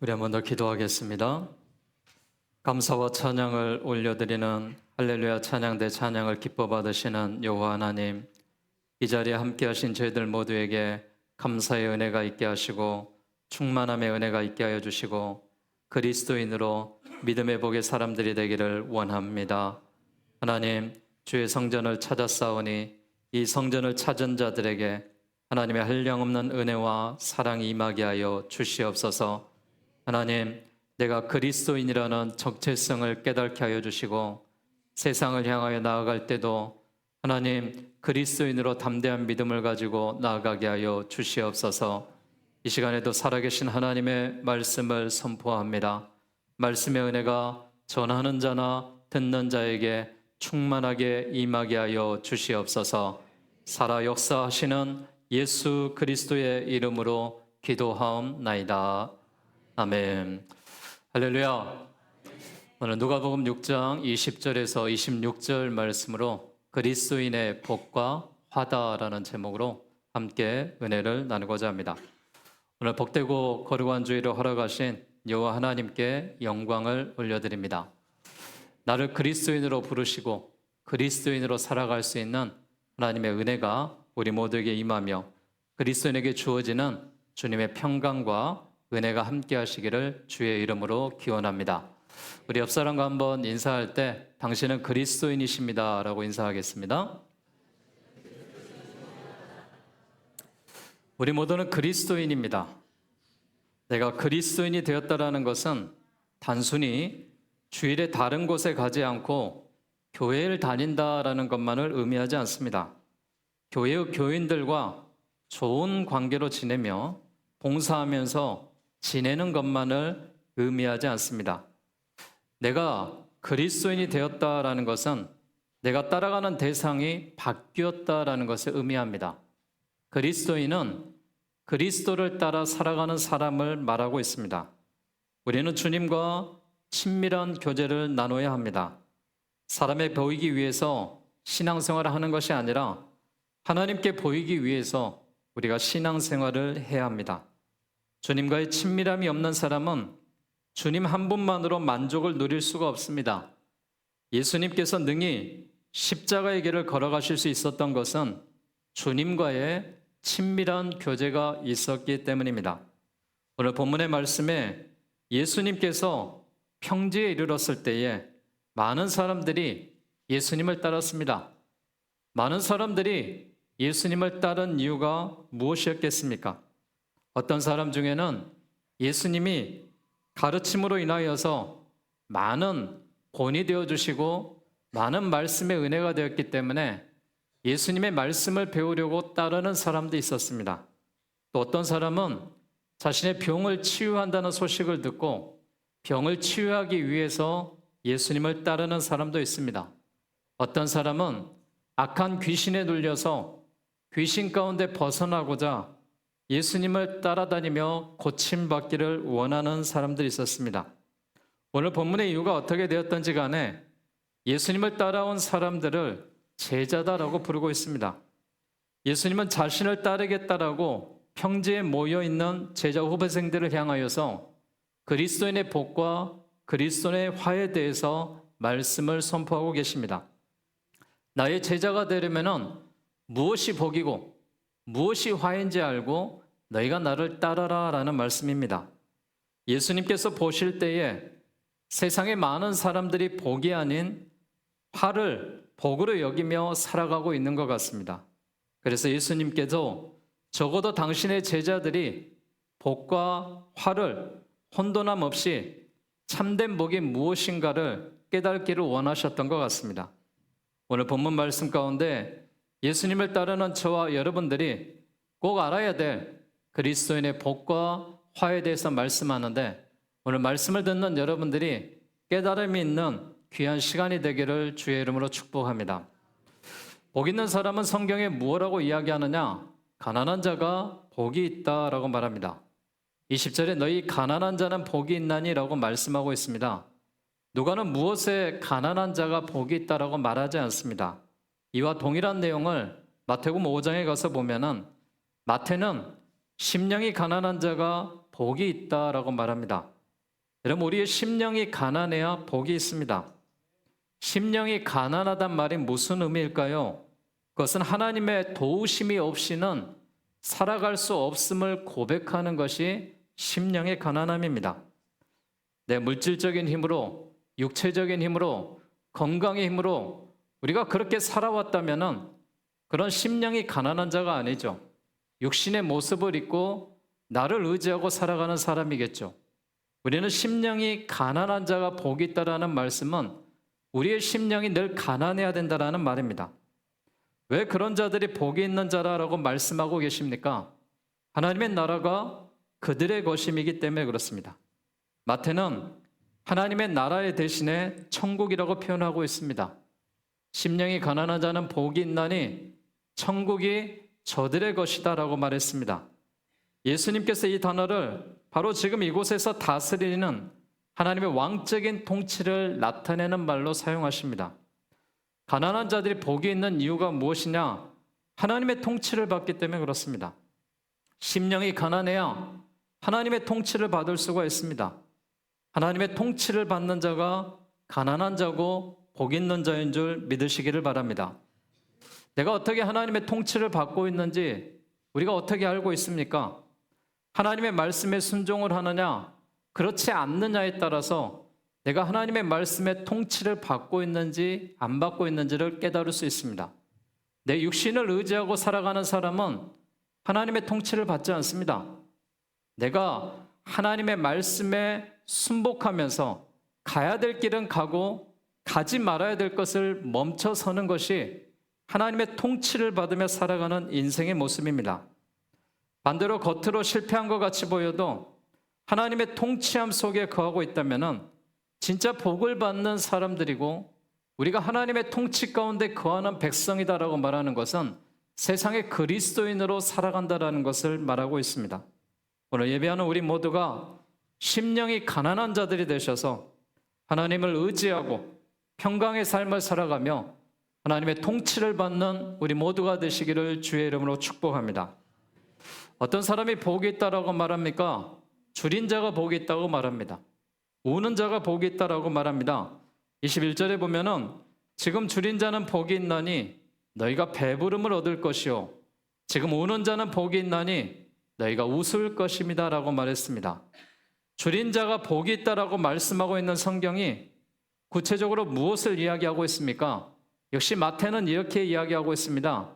우리 한 번 더 기도하겠습니다. 감사와 찬양을 올려드리는 할렐루야 찬양대 찬양을 기뻐 받으시는 여호와 하나님, 이 자리에 함께 하신 저희들 모두에게 감사의 은혜가 있게 하시고 충만함의 은혜가 있게 하여 주시고 그리스도인으로 믿음의 복의 사람들이 되기를 원합니다. 하나님, 주의 성전을 찾았사오니 이 성전을 찾은 자들에게 하나님의 한량없는 은혜와 사랑이 임하게 하여 주시옵소서. 하나님, 내가 그리스도인이라는 정체성을 깨닫게 하여 주시고 세상을 향하여 나아갈 때도 하나님 그리스도인으로 담대한 믿음을 가지고 나아가게 하여 주시옵소서. 이 시간에도 살아계신 하나님의 말씀을 선포합니다. 말씀의 은혜가 전하는 자나 듣는 자에게 충만하게 임하게 하여 주시옵소서. 살아 역사하시는 예수 그리스도의 이름으로 기도하옵나이다. 아멘. 할렐루야. 오늘 누가복음 6장 20절에서 26절 말씀으로 그리스도인의 복과 화다라는 제목으로 함께 은혜를 나누고자 합니다. 오늘 복되고 거룩한 주일을 허락하신 여호와 하나님께 영광을 올려드립니다. 나를 그리스도인으로 부르시고 그리스도인으로 살아갈 수 있는 하나님의 은혜가 우리 모두에게 임하며 그리스도인에게 주어지는 주님의 평강과 은혜가 함께 하시기를 주의 이름으로 기원합니다. 우리 옆 사람과 한번 인사할 때 당신은 그리스도인이십니다 라고 인사하겠습니다. 우리 모두는 그리스도인입니다. 내가 그리스도인이 되었다라는 것은 단순히 주일에 다른 곳에 가지 않고 교회를 다닌다라는 것만을 의미하지 않습니다. 교회의 교인들과 좋은 관계로 지내며 봉사하면서 지내는 것만을 의미하지 않습니다. 내가 그리스도인이 되었다라는 것은 내가 따라가는 대상이 바뀌었다라는 것을 의미합니다. 그리스도인은 그리스도를 따라 살아가는 사람을 말하고 있습니다. 우리는 주님과 친밀한 교제를 나눠야 합니다. 사람에 보이기 위해서 신앙생활을 하는 것이 아니라 하나님께 보이기 위해서 우리가 신앙생활을 해야 합니다. 주님과의 친밀함이 없는 사람은 주님 한 분만으로 만족을 누릴 수가 없습니다. 예수님께서 능히 십자가의 길을 걸어가실 수 있었던 것은 주님과의 친밀한 교제가 있었기 때문입니다. 오늘 본문의 말씀에 예수님께서 평지에 이르렀을 때에 많은 사람들이 예수님을 따랐습니다. 많은 사람들이 예수님을 따른 이유가 무엇이었겠습니까? 어떤 사람 중에는 예수님이 가르침으로 인하여서 많은 본이 되어주시고 많은 말씀의 은혜가 되었기 때문에 예수님의 말씀을 배우려고 따르는 사람도 있었습니다. 또 어떤 사람은 자신의 병을 치유한다는 소식을 듣고 병을 치유하기 위해서 예수님을 따르는 사람도 있습니다. 어떤 사람은 악한 귀신에 눌려서 귀신 가운데 벗어나고자 예수님을 따라다니며 고침받기를 원하는 사람들이 있었습니다. 오늘 본문의 이유가 어떻게 되었던지 간에 예수님을 따라온 사람들을 제자다라고 부르고 있습니다. 예수님은 자신을 따르겠다라고 평지에 모여있는 제자 후배생들을 향하여서 그리스도인의 복과 그리스도인의 화에 대해서 말씀을 선포하고 계십니다. 나의 제자가 되려면 무엇이 복이고 무엇이 화인지 알고 너희가 나를 따라라 라는 말씀입니다. 예수님께서 보실 때에 세상에 많은 사람들이 복이 아닌 화를 복으로 여기며 살아가고 있는 것 같습니다. 그래서 예수님께서 적어도 당신의 제자들이 복과 화를 혼돈함 없이 참된 복이 무엇인가를 깨닫기를 원하셨던 것 같습니다. 오늘 본문 말씀 가운데 예수님을 따르는 저와 여러분들이 꼭 알아야 될 그리스도인의 복과 화에 대해서 말씀하는데 오늘 말씀을 듣는 여러분들이 깨달음이 있는 귀한 시간이 되기를 주의 이름으로 축복합니다. 복 있는 사람은 성경에 무엇라고 이야기하느냐? 가난한 자가 복이 있다라고 말합니다. 20절에 너희 가난한 자는 복이 있나니 라고 말씀하고 있습니다. 누가는 무엇에 가난한 자가 복이 있다라고 말하지 않습니다. 이와 동일한 내용을 마태복음 5장에 가서 보면은 마태는 심령이 가난한 자가 복이 있다라고 말합니다. 여러분, 우리의 심령이 가난해야 복이 있습니다. 심령이 가난하단 말이 무슨 의미일까요? 그것은 하나님의 도우심이 없이는 살아갈 수 없음을 고백하는 것이 심령의 가난함입니다. 내 물질적인 힘으로, 육체적인 힘으로, 건강의 힘으로 우리가 그렇게 살아왔다면 그런 심령이 가난한 자가 아니죠. 육신의 모습을 입고 나를 의지하고 살아가는 사람이겠죠. 우리는 심령이 가난한 자가 복이 있다라는 말씀은 우리의 심령이 늘 가난해야 된다라는 말입니다. 왜 그런 자들이 복이 있는 자라고 말씀하고 계십니까? 하나님의 나라가 그들의 것임이기 때문에 그렇습니다. 마태는 하나님의 나라의 대신에 천국이라고 표현하고 있습니다. 심령이 가난한 자는 복이 있나니 천국이 저들의 것이다 라고 말했습니다. 예수님께서 이 단어를 바로 지금 이곳에서 다스리는 하나님의 왕적인 통치를 나타내는 말로 사용하십니다. 가난한 자들이 복이 있는 이유가 무엇이냐? 하나님의 통치를 받기 때문에 그렇습니다. 심령이 가난해야 하나님의 통치를 받을 수가 있습니다. 하나님의 통치를 받는 자가 가난한 자고 복 있는 자인 줄 믿으시기를 바랍니다. 내가 어떻게 하나님의 통치를 받고 있는지 우리가 어떻게 알고 있습니까? 하나님의 말씀에 순종을 하느냐, 그렇지 않느냐에 따라서 내가 하나님의 말씀에 통치를 받고 있는지 안 받고 있는지를 깨달을 수 있습니다. 내 육신을 의지하고 살아가는 사람은 하나님의 통치를 받지 않습니다. 내가 하나님의 말씀에 순복하면서 가야 될 길은 가고 가지 말아야 될 것을 멈춰 서는 것이 하나님의 통치를 받으며 살아가는 인생의 모습입니다. 반대로 겉으로 실패한 것 같이 보여도 하나님의 통치함 속에 거하고 있다면 진짜 복을 받는 사람들이고 우리가 하나님의 통치 가운데 거하는 백성이다라고 말하는 것은 세상의 그리스도인으로 살아간다라는 것을 말하고 있습니다. 오늘 예배하는 우리 모두가 심령이 가난한 자들이 되셔서 하나님을 의지하고 평강의 삶을 살아가며 하나님의 통치를 받는 우리 모두가 되시기를 주의 이름으로 축복합니다. 어떤 사람이 복이 있다라고 말합니까? 줄인 자가 복이 있다고 말합니다. 우는 자가 복이 있다라고 말합니다. 21절에 보면은 지금 줄인 자는 복이 있나니 너희가 배부름을 얻을 것이요 지금 우는 자는 복이 있나니 너희가 웃을 것입니다 라고 말했습니다. 줄인 자가 복이 있다라고 말씀하고 있는 성경이 구체적으로 무엇을 이야기하고 있습니까? 역시 마태는 이렇게 이야기하고 있습니다.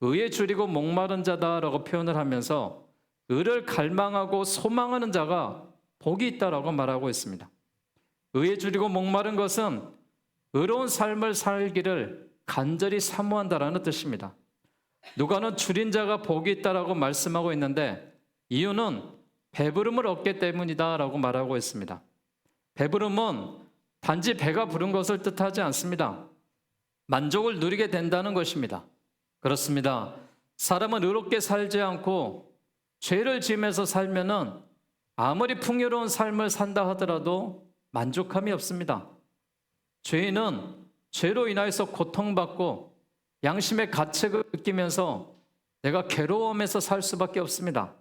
의에 줄이고 목마른 자다라고 표현을 하면서 의를 갈망하고 소망하는 자가 복이 있다라고 말하고 있습니다. 의에 줄이고 목마른 것은 의로운 삶을 살기를 간절히 사모한다라는 뜻입니다. 누가는 줄인 자가 복이 있다라고 말씀하고 있는데 이유는 배부름을 얻기 때문이다라고 말하고 있습니다. 배부름은 단지 배가 부른 것을 뜻하지 않습니다. 만족을 누리게 된다는 것입니다. 그렇습니다. 사람은 의롭게 살지 않고 죄를 지으면서 살면은 아무리 풍요로운 삶을 산다 하더라도 만족함이 없습니다. 죄인은 죄로 인하여서 고통받고 양심의 가책을 느끼면서 내가 괴로움에서 살 수밖에 없습니다.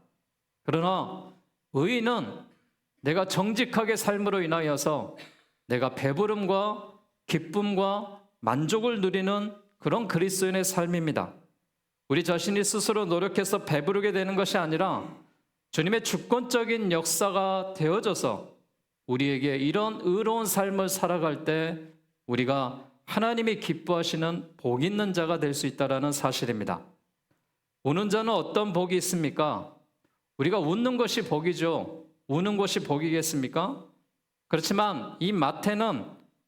그러나 의인은 내가 정직하게 삶으로 인하여서 내가 배부름과 기쁨과 만족을 누리는 그런 그리스도인의 삶입니다. 우리 자신이 스스로 노력해서 배부르게 되는 것이 아니라 주님의 주권적인 역사가 되어져서 우리에게 이런 의로운 삶을 살아갈 때 우리가 하나님이 기뻐하시는 복 있는 자가 될 수 있다는 사실입니다. 우는 자는 어떤 복이 있습니까? 우리가 웃는 것이 복이죠. 우는 것이 복이겠습니까? 그렇지만 이 마태는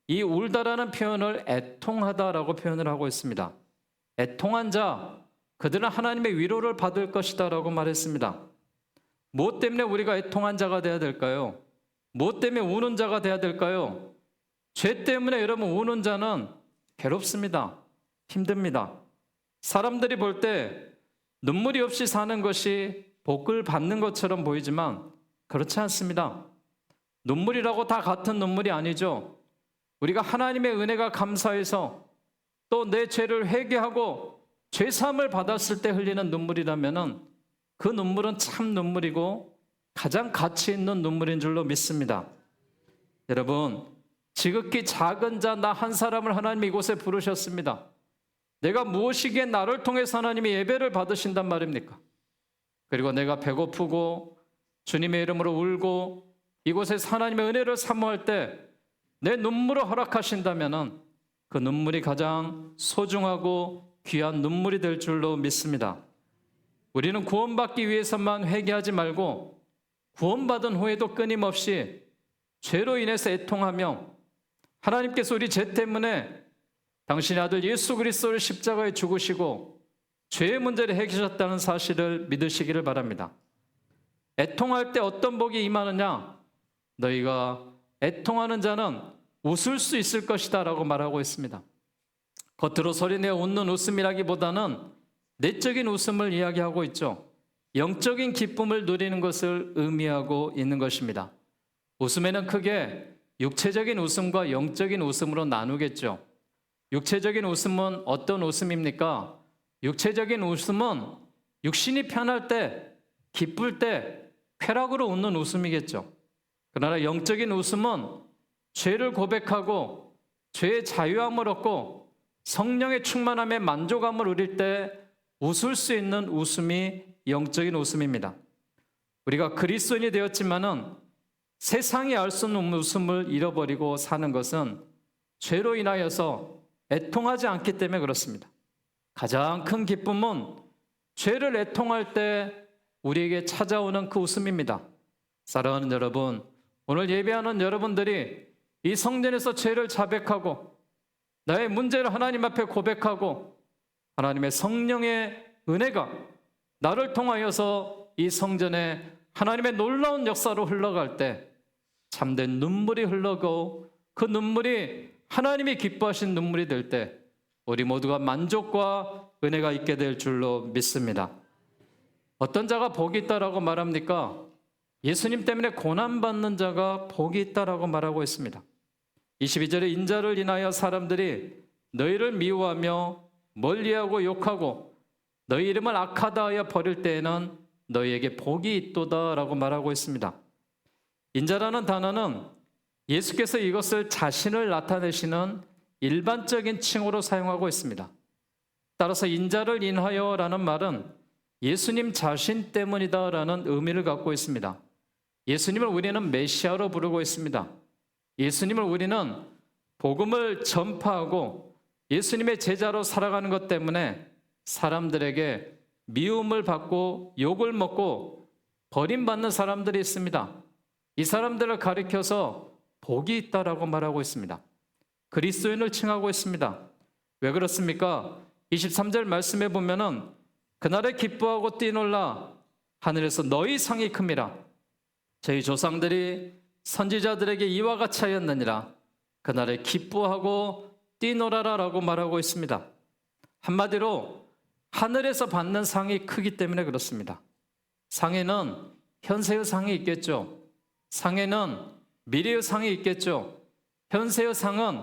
이 울다라는 표현을 애통하다라고 표현을 하고 있습니다. 애통한 자, 그들은 하나님의 위로를 받을 것이다 라고 말했습니다. 무엇 때문에 우리가 애통한 자가 되어야 될까요? 무엇 때문에 우는 자가 되어야 될까요? 죄 때문에 여러분 우는 자는 괴롭습니다. 힘듭니다. 사람들이 볼 때 눈물이 없이 사는 것이 복을 받는 것처럼 보이지만 그렇지 않습니다. 눈물이라고 다 같은 눈물이 아니죠. 우리가 하나님의 은혜가 감사해서 또 내 죄를 회개하고 죄사함을 받았을 때 흘리는 눈물이라면은 그 눈물은 참 눈물이고 가장 가치 있는 눈물인 줄로 믿습니다. 여러분, 지극히 작은 자 나 한 사람을 하나님이 이곳에 부르셨습니다. 내가 무엇이기에 나를 통해서 하나님이 예배를 받으신단 말입니까? 그리고 내가 배고프고 주님의 이름으로 울고 이곳에서 하나님의 은혜를 사모할 때 내 눈물을 허락하신다면 그 눈물이 가장 소중하고 귀한 눈물이 될 줄로 믿습니다. 우리는 구원받기 위해서만 회개하지 말고 구원받은 후에도 끊임없이 죄로 인해서 애통하며 하나님께서 우리 죄 때문에 당신의 아들 예수 그리스도를 십자가에 죽으시고 죄의 문제를 해결하셨다는 사실을 믿으시기를 바랍니다. 애통할 때 어떤 복이 임하느냐? 너희가 애통하는 자는 웃을 수 있을 것이다 라고 말하고 있습니다. 겉으로 소리내어 웃는 웃음이라기보다는 내적인 웃음을 이야기하고 있죠. 영적인 기쁨을 누리는 것을 의미하고 있는 것입니다. 웃음에는 크게 육체적인 웃음과 영적인 웃음으로 나누겠죠. 육체적인 웃음은 어떤 웃음입니까? 육체적인 웃음은 육신이 편할 때, 기쁠 때 쾌락으로 웃는 웃음이겠죠. 그러나 영적인 웃음은 죄를 고백하고 죄의 자유함을 얻고 성령의 충만함에 만족함을 누릴 때 웃을 수 있는 웃음이 영적인 웃음입니다. 우리가 그리스도인이 되었지만은 세상이 알 수 없는 웃음을 잃어버리고 사는 것은 죄로 인하여서 애통하지 않기 때문에 그렇습니다. 가장 큰 기쁨은 죄를 애통할 때 우리에게 찾아오는 그 웃음입니다. 사랑하는 여러분, 오늘 예배하는 여러분들이 이 성전에서 죄를 자백하고 나의 문제를 하나님 앞에 고백하고 하나님의 성령의 은혜가 나를 통하여서 이 성전에 하나님의 놀라운 역사로 흘러갈 때 참된 눈물이 흘러가고 그 눈물이 하나님이 기뻐하신 눈물이 될 때 우리 모두가 만족과 은혜가 있게 될 줄로 믿습니다. 어떤 자가 복이 있다라고 말합니까? 예수님 때문에 고난받는 자가 복이 있다라고 말하고 있습니다. 22절에 인자를 인하여 사람들이 너희를 미워하며 멀리하고 욕하고 너희 이름을 악하다 하여 버릴 때에는 너희에게 복이 있도다라고 말하고 있습니다. 인자라는 단어는 예수께서 이것을 자신을 나타내시는 일반적인 칭호로 사용하고 있습니다. 따라서 인자를 인하여라는 말은 예수님 자신 때문이다라는 의미를 갖고 있습니다. 예수님을 우리는 메시아로 부르고 있습니다. 예수님을 우리는 복음을 전파하고 예수님의 제자로 살아가는 것 때문에 사람들에게 미움을 받고 욕을 먹고 버림받는 사람들이 있습니다. 이 사람들을 가리켜서 복이 있다라고 말하고 있습니다. 그리스도인을 칭하고 있습니다. 왜 그렇습니까? 23절 말씀에 보면은 그날에 기뻐하고 뛰놀라 하늘에서 너희 상이 큼이라. 저희 조상들이 선지자들에게 이와 같이 하였느니라. 그날에 기뻐하고 뛰놀아라라고 말하고 있습니다. 한마디로 하늘에서 받는 상이 크기 때문에 그렇습니다. 상에는 현세의 상이 있겠죠. 상에는 미래의 상이 있겠죠. 현세의 상은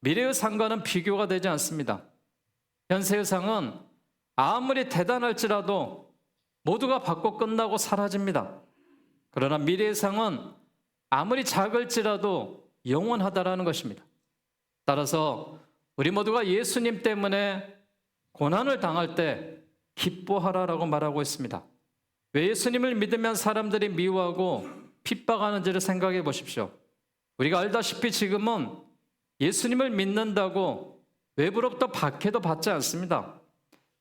미래의 상과는 비교가 되지 않습니다. 현세의 상은 아무리 대단할지라도 모두가 받고 끝나고 사라집니다. 그러나 미래의 상은 아무리 작을지라도 영원하다라는 것입니다. 따라서 우리 모두가 예수님 때문에 고난을 당할 때 기뻐하라라고 말하고 있습니다. 왜 예수님을 믿으면 사람들이 미워하고 핍박하는지를 생각해 보십시오. 우리가 알다시피 지금은 예수님을 믿는다고 외부로부터 박해도 받지 않습니다.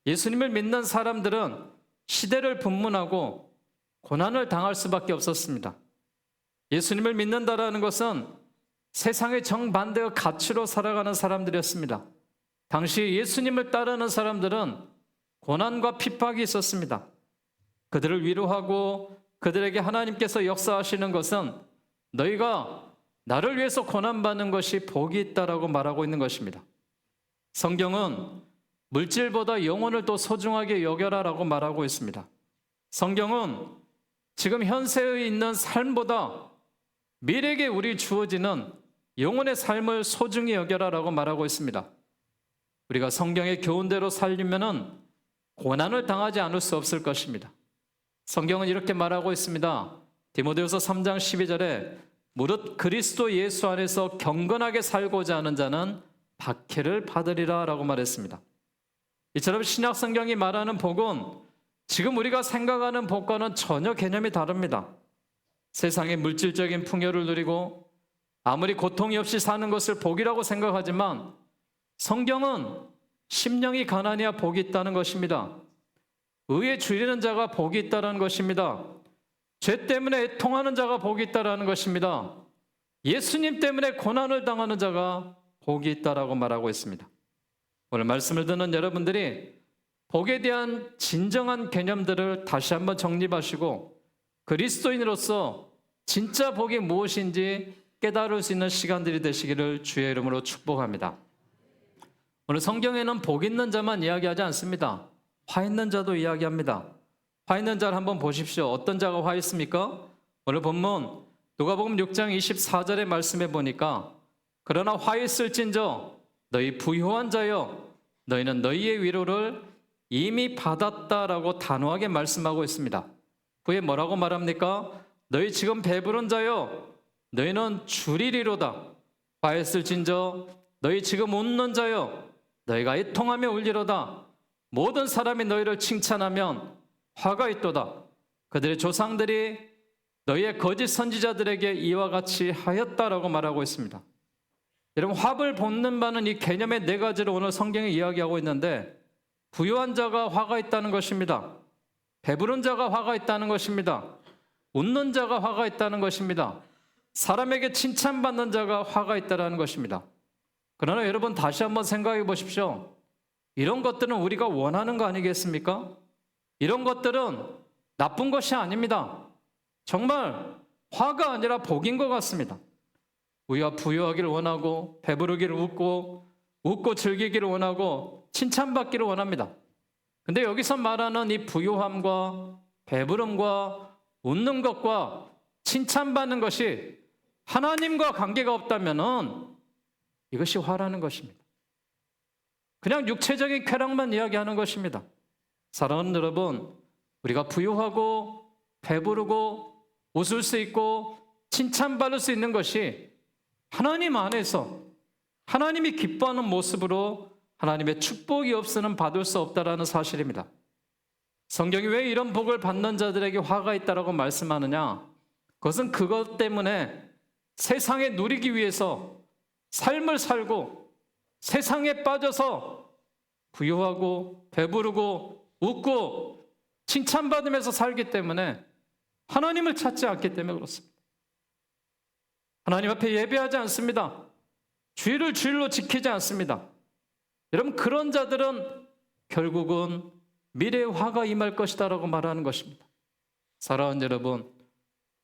예수님을 믿는 사람들은 시대를 분문하고 고난을 당할 수밖에 없었습니다. 예수님을 믿는다라는 것은 세상의 정반대의 가치로 살아가는 사람들이었습니다. 당시 예수님을 따르는 사람들은 고난과 핍박이 있었습니다. 그들을 위로하고 그들에게 하나님께서 역사하시는 것은 너희가 나를 위해서 고난받는 것이 복이 있다라고 말하고 있는 것입니다. 성경은 물질보다 영혼을 더 소중하게 여겨라라고 말하고 있습니다. 성경은 지금 현세에 있는 삶보다 미래에 우리 주어지는 영혼의 삶을 소중히 여겨라라고 말하고 있습니다. 우리가 성경의 교훈대로 살려면은 고난을 당하지 않을 수 없을 것입니다. 성경은 이렇게 말하고 있습니다. 디모데후서 3장 12절에 무릇 그리스도 예수 안에서 경건하게 살고자 하는 자는 박해를 받으리라 라고 말했습니다. 이처럼 신약 성경이 말하는 복은 지금 우리가 생각하는 복과는 전혀 개념이 다릅니다. 세상의 물질적인 풍요를 누리고 아무리 고통이 없이 사는 것을 복이라고 생각하지만 성경은 심령이 가난해야 복이 있다는 것입니다. 의에 줄이는 자가 복이 있다는 것입니다. 죄 때문에 애통하는 자가 복이 있다는 것입니다. 예수님 때문에 고난을 당하는 자가 복이 있다라고 말하고 있습니다. 오늘 말씀을 듣는 여러분들이 복에 대한 진정한 개념들을 다시 한번 정립하시고 그리스도인으로서 진짜 복이 무엇인지 깨달을 수 있는 시간들이 되시기를 주의 이름으로 축복합니다. 오늘 성경에는 복 있는 자만 이야기하지 않습니다. 화 있는 자도 이야기합니다. 화 있는 자를 한번 보십시오. 어떤 자가 화 있습니까? 오늘 본문 누가복음 6장 24절의 말씀에 보니까 그러나 화 있을진저 너희 부유한 자여 너희는 너희의 위로를 이미 받았다라고 단호하게 말씀하고 있습니다. 그에 뭐라고 말합니까? 너희 지금 배부른 자여 너희는 주리리로다. 화 있을진저 너희 지금 웃는 자여 너희가 애통하며 울리로다. 모든 사람이 너희를 칭찬하면 화가 있도다. 그들의 조상들이 너희의 거짓 선지자들에게 이와 같이 하였다라고 말하고 있습니다. 여러분, 화를 본는 바는 이 개념의 네 가지를 오늘 성경이 이야기하고 있는데 부유한 자가 화가 있다는 것입니다. 배부른 자가 화가 있다는 것입니다. 웃는 자가 화가 있다는 것입니다. 사람에게 칭찬받는 자가 화가 있다는 것입니다. 그러나 여러분 다시 한번 생각해 보십시오. 이런 것들은 우리가 원하는 거 아니겠습니까? 이런 것들은 나쁜 것이 아닙니다. 정말 화가 아니라 복인 것 같습니다. 우리가 부유하기를 원하고 배부르기를 웃고 즐기기를 원하고 칭찬받기를 원합니다. 근데 여기서 말하는 이 부유함과 배부름과 웃는 것과 칭찬받는 것이 하나님과 관계가 없다면은 이것이 화라는 것입니다. 그냥 육체적인 쾌락만 이야기하는 것입니다. 사랑하는 여러분, 우리가 부유하고 배부르고 웃을 수 있고 칭찬받을 수 있는 것이 하나님 안에서 하나님이 기뻐하는 모습으로 하나님의 축복이 없으면 받을 수 없다라는 사실입니다. 성경이 왜 이런 복을 받는 자들에게 화가 있다라고 말씀하느냐? 그것은 그것 때문에 세상에 누리기 위해서 삶을 살고 세상에 빠져서 부유하고 배부르고 웃고 칭찬받으면서 살기 때문에 하나님을 찾지 않기 때문에 그렇습니다. 하나님 앞에 예배하지 않습니다. 주일을 주일로 지키지 않습니다. 여러분, 그런 자들은 결국은 미래의 화가 임할 것이다 라고 말하는 것입니다. 사랑하는 여러분,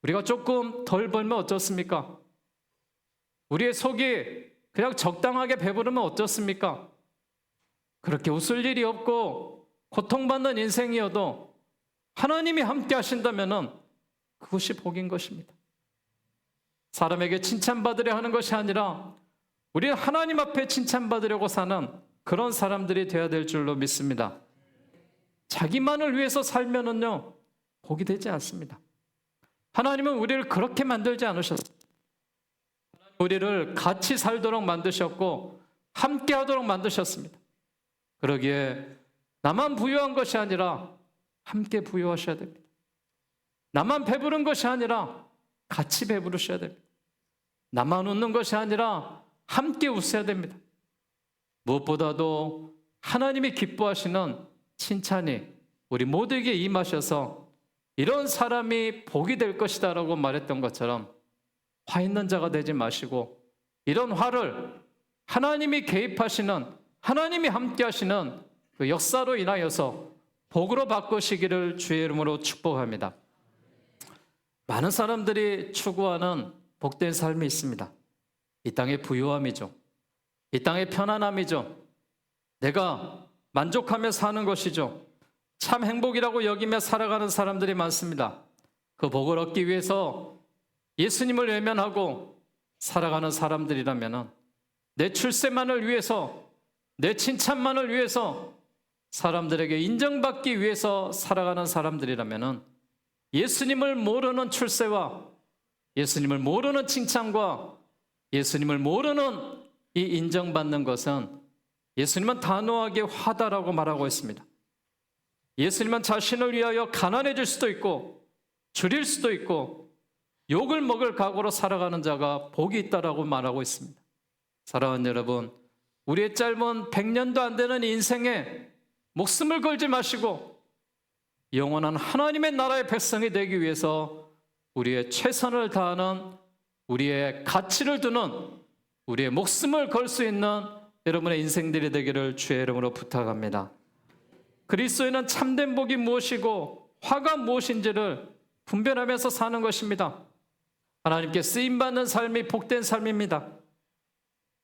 우리가 조금 덜 벌면 어떻습니까? 우리의 속이 그냥 적당하게 배부르면 어떻습니까? 그렇게 웃을 일이 없고 고통받는 인생이어도 하나님이 함께 하신다면 그것이 복인 것입니다. 사람에게 칭찬받으려 하는 것이 아니라 우리는 하나님 앞에 칭찬받으려고 사는 그런 사람들이 되어야 될 줄로 믿습니다. 자기만을 위해서 살면은요 복이 되지 않습니다. 하나님은 우리를 그렇게 만들지 않으셨어요. 우리를 같이 살도록 만드셨고 함께 하도록 만드셨습니다. 그러기에 나만 부유한 것이 아니라 함께 부유하셔야 됩니다. 나만 배부른 것이 아니라 같이 배부르셔야 됩니다. 나만 웃는 것이 아니라 함께 웃어야 됩니다. 무엇보다도 하나님이 기뻐하시는 칭찬이 우리 모두에게 임하셔서 이런 사람이 복이 될 것이다 라고 말했던 것처럼 화 있는 자가 되지 마시고 이런 화를 하나님이 개입하시는, 하나님이 함께 하시는 그 역사로 인하여서 복으로 바꾸시기를 주의 이름으로 축복합니다. 많은 사람들이 추구하는 복된 삶이 있습니다. 이 땅의 부유함이죠. 이 땅의 편안함이죠. 내가 만족하며 사는 것이죠. 참 행복이라고 여기며 살아가는 사람들이 많습니다. 그 복을 얻기 위해서 예수님을 외면하고 살아가는 사람들이라면 내 출세만을 위해서, 내 칭찬만을 위해서, 사람들에게 인정받기 위해서 살아가는 사람들이라면 예수님을 모르는 출세와 예수님을 모르는 칭찬과 예수님을 모르는 이 인정받는 것은 예수님은 단호하게 화다라고 말하고 있습니다. 예수님은 자신을 위하여 가난해질 수도 있고 줄일 수도 있고 욕을 먹을 각오로 살아가는 자가 복이 있다라고 말하고 있습니다. 사랑하는 여러분, 우리의 짧은 100년도 안 되는 인생에 목숨을 걸지 마시고 영원한 하나님의 나라의 백성이 되기 위해서 우리의 최선을 다하는, 우리의 가치를 두는, 우리의 목숨을 걸 수 있는 여러분의 인생들이 되기를 주의 이름으로 부탁합니다. 그리스도인은 참된 복이 무엇이고 화가 무엇인지를 분별하면서 사는 것입니다. 하나님께 쓰임받는 삶이 복된 삶입니다.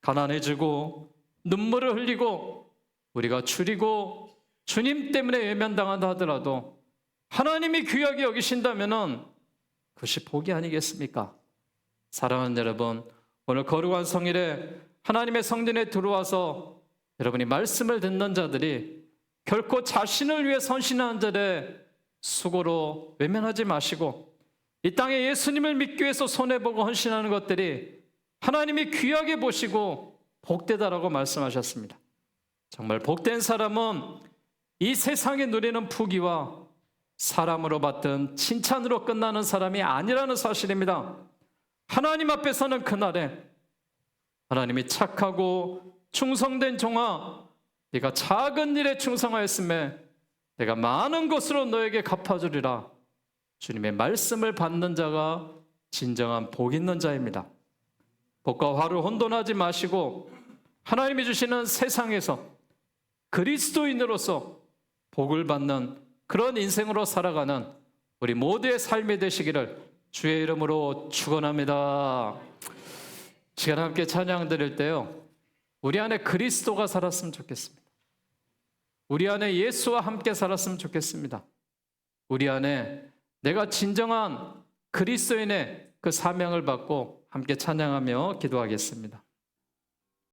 가난해지고 눈물을 흘리고 우리가 줄이고 주님 때문에 외면당한다 하더라도 하나님이 귀하게 여기신다면 그것이 복이 아니겠습니까? 사랑하는 여러분, 오늘 거룩한 성일에 하나님의 성전에 들어와서 여러분이 말씀을 듣는 자들이 결코 자신을 위해 선신하는 자들의 수고로 외면하지 마시고 이 땅에 예수님을 믿기 위해서 손해보고 헌신하는 것들이 하나님이 귀하게 보시고 복되다라고 말씀하셨습니다. 정말 복된 사람은 이 세상에 누리는 부귀와 사람으로 받던 칭찬으로 끝나는 사람이 아니라는 사실입니다. 하나님 앞에서는 그날에 하나님이 착하고 충성된 종아, 네가 작은 일에 충성하였음에 내가 많은 것으로 너에게 갚아주리라. 주님의 말씀을 받는 자가 진정한 복 있는 자입니다. 복과 화를 혼돈하지 마시고 하나님이 주시는 세상에서 그리스도인으로서 복을 받는 그런 인생으로 살아가는 우리 모두의 삶이 되시기를 주의 이름으로 축원합니다. 시간 함께 찬양 드릴 때요, 우리 안에 그리스도가 살았으면 좋겠습니다. 우리 안에 예수와 함께 살았으면 좋겠습니다. 우리 안에 내가 진정한 그리스도인의 그 사명을 받고 함께 찬양하며 기도하겠습니다.